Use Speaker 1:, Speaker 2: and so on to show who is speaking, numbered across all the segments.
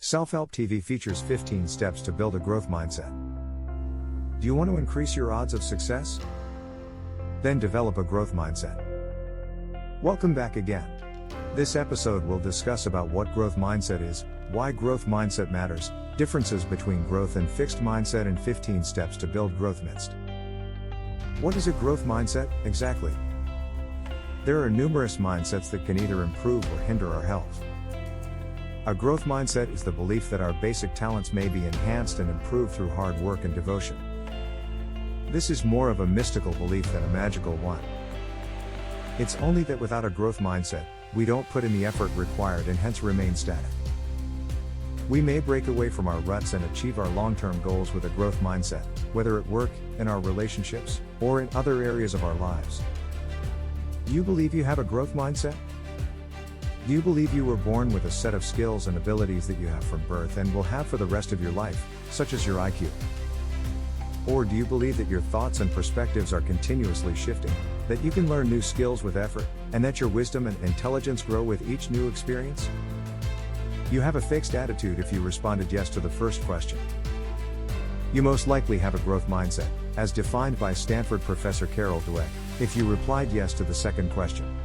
Speaker 1: Self-Help TV features 15 steps to build a growth mindset. Do you want to increase your odds of success? Then develop a growth mindset. Welcome back again. This episode will discuss about what growth mindset is, why growth mindset matters, differences between growth and fixed mindset, and 15 steps to build growth mindset. What is a growth mindset, exactly? There are numerous mindsets that can either improve or hinder our health. A growth mindset is the belief that our basic talents may be enhanced and improved through hard work and devotion. This is more of a mystical belief than a magical one. It's only that without a growth mindset, we don't put in the effort required and hence remain static. We may break away from our ruts and achieve our long-term goals with a growth mindset, whether at work, in our relationships, or in other areas of our lives. Do you believe you have a growth mindset? Do you believe you were born with a set of skills and abilities that you have from birth and will have for the rest of your life, such as your IQ? Or do you believe that your thoughts and perspectives are continuously shifting, that you can learn new skills with effort, and that your wisdom and intelligence grow with each new experience? You have a fixed attitude if you responded yes to the first question. You most likely have a growth mindset, as defined by Stanford professor Carol Dweck, if you replied yes to the second question.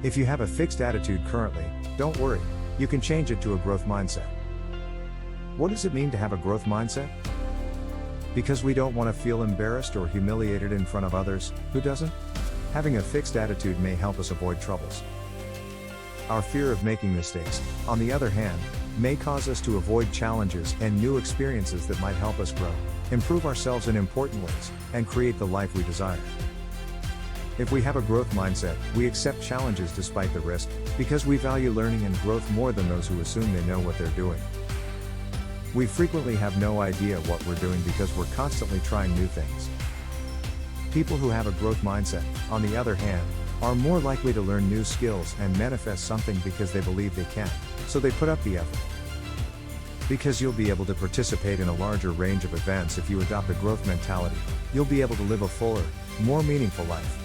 Speaker 1: If you have a fixed attitude currently, don't worry, you can change it to a growth mindset. What does it mean to have a growth mindset? Because we don't want to feel embarrassed or humiliated in front of others, who doesn't? Having a fixed attitude may help us avoid troubles. Our fear of making mistakes, on the other hand, may cause us to avoid challenges and new experiences that might help us grow, improve ourselves in important ways, and create the life we desire. If we have a growth mindset, we accept challenges despite the risk, because we value learning and growth more than those who assume they know what they're doing. We frequently have no idea what we're doing because we're constantly trying new things. People who have a growth mindset, on the other hand, are more likely to learn new skills and manifest something because they believe they can, so they put up the effort. Because you'll be able to participate in a larger range of events if you adopt a growth mentality, you'll be able to live a fuller, more meaningful life.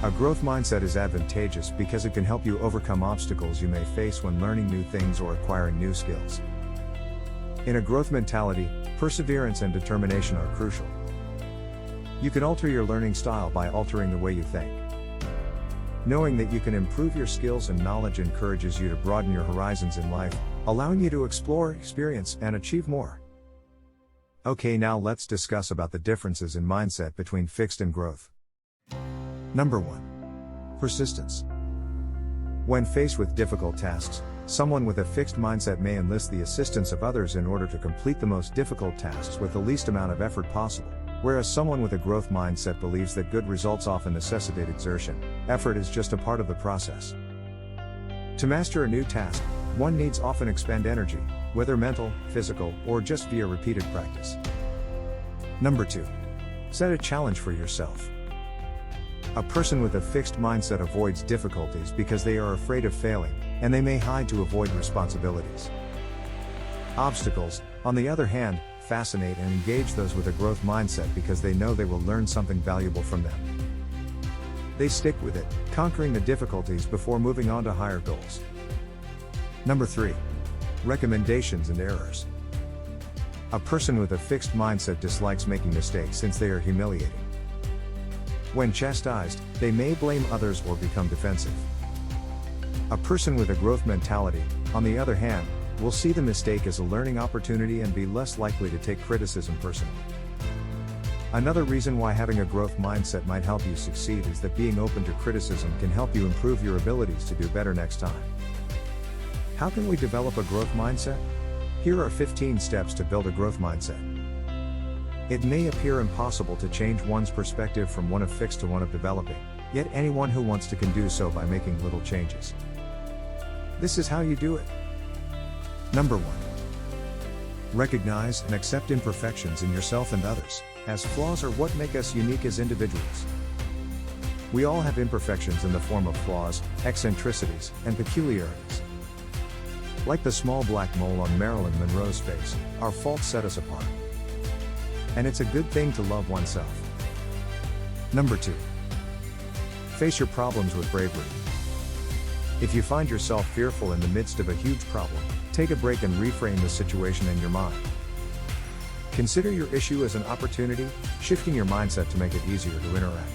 Speaker 1: A growth mindset is advantageous because it can help you overcome obstacles you may face when learning new things or acquiring new skills. In a growth mentality, perseverance and determination are crucial. You can alter your learning style by altering the way you think. Knowing that you can improve your skills and knowledge encourages you to broaden your horizons in life, allowing you to explore, experience, and achieve more. Okay, now let's discuss about the differences in mindset between fixed and growth. Number 1. Persistence. When faced with difficult tasks, someone with a fixed mindset may enlist the assistance of others in order to complete the most difficult tasks with the least amount of effort possible, whereas someone with a growth mindset believes that good results often necessitate exertion. Effort is just a part of the process. To master a new task, one needs often expend energy, whether mental, physical, or just via repeated practice. Number 2. Set a challenge for yourself. A person with a fixed mindset avoids difficulties because they are afraid of failing, and they may hide to avoid responsibilities. Obstacles, on the other hand, fascinate and engage those with a growth mindset because they know they will learn something valuable from them. They stick with it, conquering the difficulties before moving on to higher goals. Number 3. Recommendations and errors. A person with a fixed mindset dislikes making mistakes since they are humiliating. When chastised, they may blame others or become defensive. A person with a growth mentality, on the other hand, will see the mistake as a learning opportunity and be less likely to take criticism personally. Another reason why having a growth mindset might help you succeed is that being open to criticism can help you improve your abilities to do better next time. How can we develop a growth mindset? Here are 15 steps to build a growth mindset. It may appear impossible to change one's perspective from one of fixed to one of developing, yet anyone who wants to can do so by making little changes. This is how you do it. Number 1. Recognize and accept imperfections in yourself and others, as flaws are what make us unique as individuals. We all have imperfections in the form of flaws, eccentricities, and peculiarities. Like the small black mole on Marilyn Monroe's face, our faults set us apart. And it's a good thing to love oneself. Number 2. Face your problems with bravery. If you find yourself fearful in the midst of a huge problem, take a break and reframe the situation in your mind. Consider your issue as an opportunity, shifting your mindset to make it easier to interact.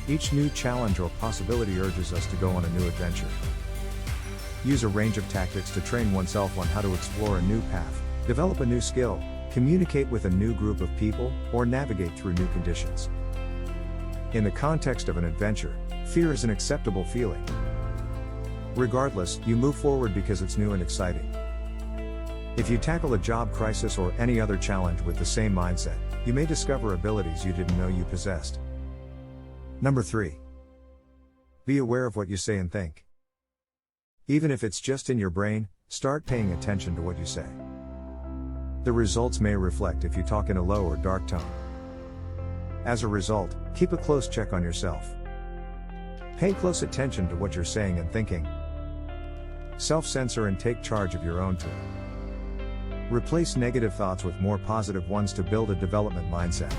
Speaker 1: Each new challenge or possibility urges us to go on a new adventure. Use a range of tactics to train oneself on how to explore a new path, develop a new skill, communicate with a new group of people, or navigate through new conditions. In the context of an adventure, fear is an acceptable feeling. Regardless, you move forward because it's new and exciting. If you tackle a job crisis or any other challenge with the same mindset, you may discover abilities you didn't know you possessed. Number 3. Be aware of what you say and think. Even if it's just in your brain, start paying attention to what you say. The results may reflect if you talk in a low or dark tone. As a result, keep a close check on yourself. Pay close attention to what you're saying and thinking. Self-censor and take charge of your own tone. Replace negative thoughts with more positive ones to build a development mindset.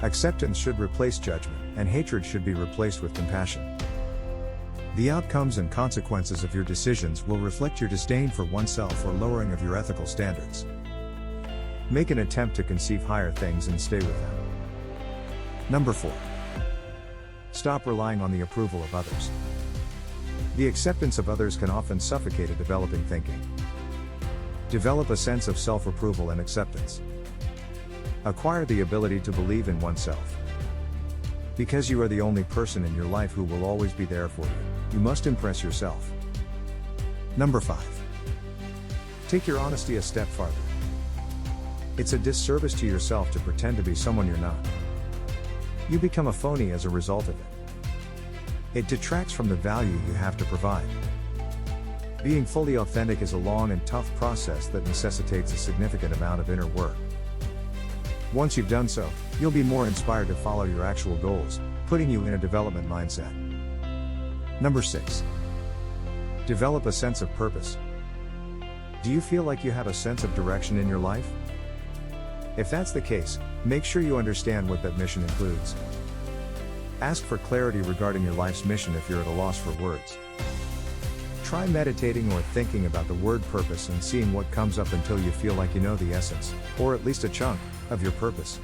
Speaker 1: Acceptance should replace judgment, and hatred should be replaced with compassion. The outcomes and consequences of your decisions will reflect your disdain for oneself or lowering of your ethical standards. Make an attempt to conceive higher things and stay with them. Number 4. Stop relying on the approval of others. The acceptance of others can often suffocate a developing thinking. Develop a sense of self-approval and acceptance. Acquire the ability to believe in oneself. Because you are the only person in your life who will always be there for you, you must impress yourself. Number 5. Take your honesty a step farther. It's a disservice to yourself to pretend to be someone you're not. You become a phony as a result of it. It detracts from the value you have to provide. Being fully authentic is a long and tough process that necessitates a significant amount of inner work. Once you've done so, you'll be more inspired to follow your actual goals, putting you in a development mindset. Number 6. Develop a sense of purpose. Do you feel like you have a sense of direction in your life? If that's the case, make sure you understand what that mission includes. Ask for clarity regarding your life's mission if you're at a loss for words. Try meditating or thinking about the word purpose and seeing what comes up until you feel like you know the essence, or at least a chunk, of your purpose.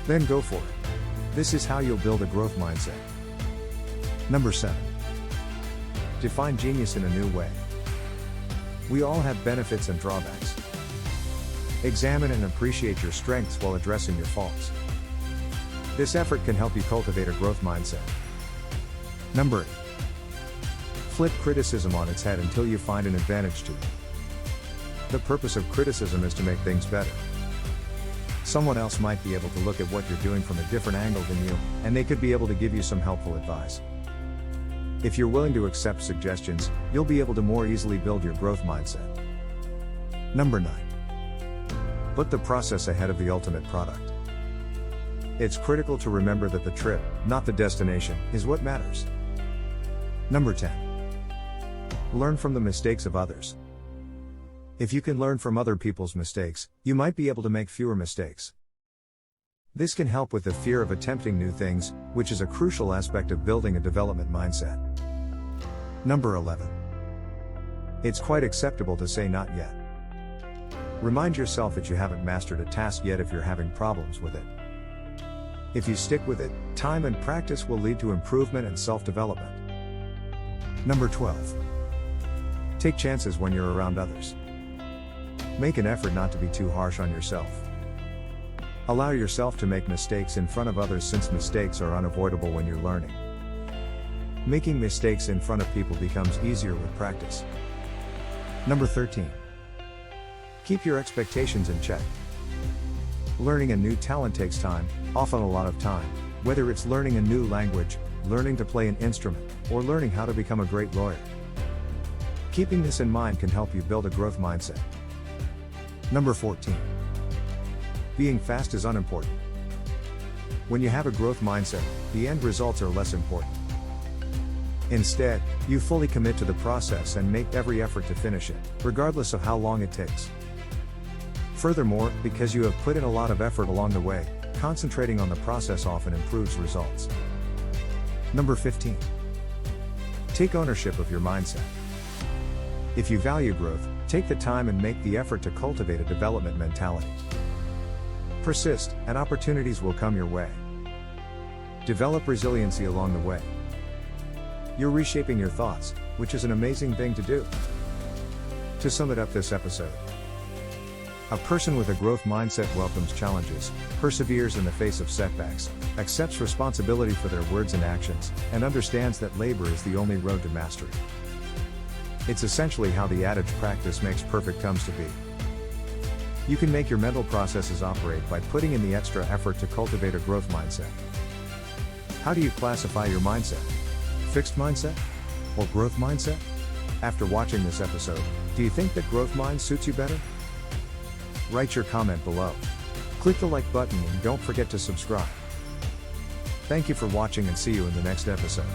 Speaker 1: Then go for it. This is how you'll build a growth mindset. Number 7. Define genius in a new way. We all have benefits and drawbacks. Examine and appreciate your strengths while addressing your faults. This effort can help you cultivate a growth mindset. Number 8. Flip criticism on its head until you find an advantage to it. The purpose of criticism is to make things better. Someone else might be able to look at what you're doing from a different angle than you, and they could be able to give you some helpful advice. If you're willing to accept suggestions, you'll be able to more easily build your growth mindset. Number 9. Put the process ahead of the ultimate product. It's critical to remember that the trip, not the destination, is what matters. Number 10. Learn from the mistakes of others. If you can learn from other people's mistakes, you might be able to make fewer mistakes. This can help with the fear of attempting new things, which is a crucial aspect of building a development mindset. Number 11. It's quite acceptable to say not yet. Remind yourself that you haven't mastered a task yet if you're having problems with it. If you stick with it, time and practice will lead to improvement and self-development. Number 12. Take chances when you're around others. Make an effort not to be too harsh on yourself. Allow yourself to make mistakes in front of others since mistakes are unavoidable when you're learning. Making mistakes in front of people becomes easier with practice. Number 13. Keep your expectations in check. Learning a new talent takes time, often a lot of time, whether it's learning a new language, learning to play an instrument, or learning how to become a great lawyer. Keeping this in mind can help you build a growth mindset. Number 14. Being fast is unimportant. When you have a growth mindset, the end results are less important. Instead, you fully commit to the process and make every effort to finish it, regardless of how long it takes. Furthermore, because you have put in a lot of effort along the way, concentrating on the process often improves results. Number 15. Take ownership of your mindset. If you value growth, take the time and make the effort to cultivate a development mentality. Persist, and opportunities will come your way. Develop resiliency along the way. You're reshaping your thoughts, which is an amazing thing to do. To sum it up this episode, a person with a growth mindset welcomes challenges, perseveres in the face of setbacks, accepts responsibility for their words and actions, and understands that labor is the only road to mastery. It's essentially how the adage "practice makes perfect" comes to be. You can make your mental processes operate by putting in the extra effort to cultivate a growth mindset. How do you classify your mindset? Fixed mindset? Or growth mindset? After watching this episode, do you think that growth mind suits you better? Write your comment below. Click the like button and don't forget to subscribe. Thank you for watching and see you in the next episode.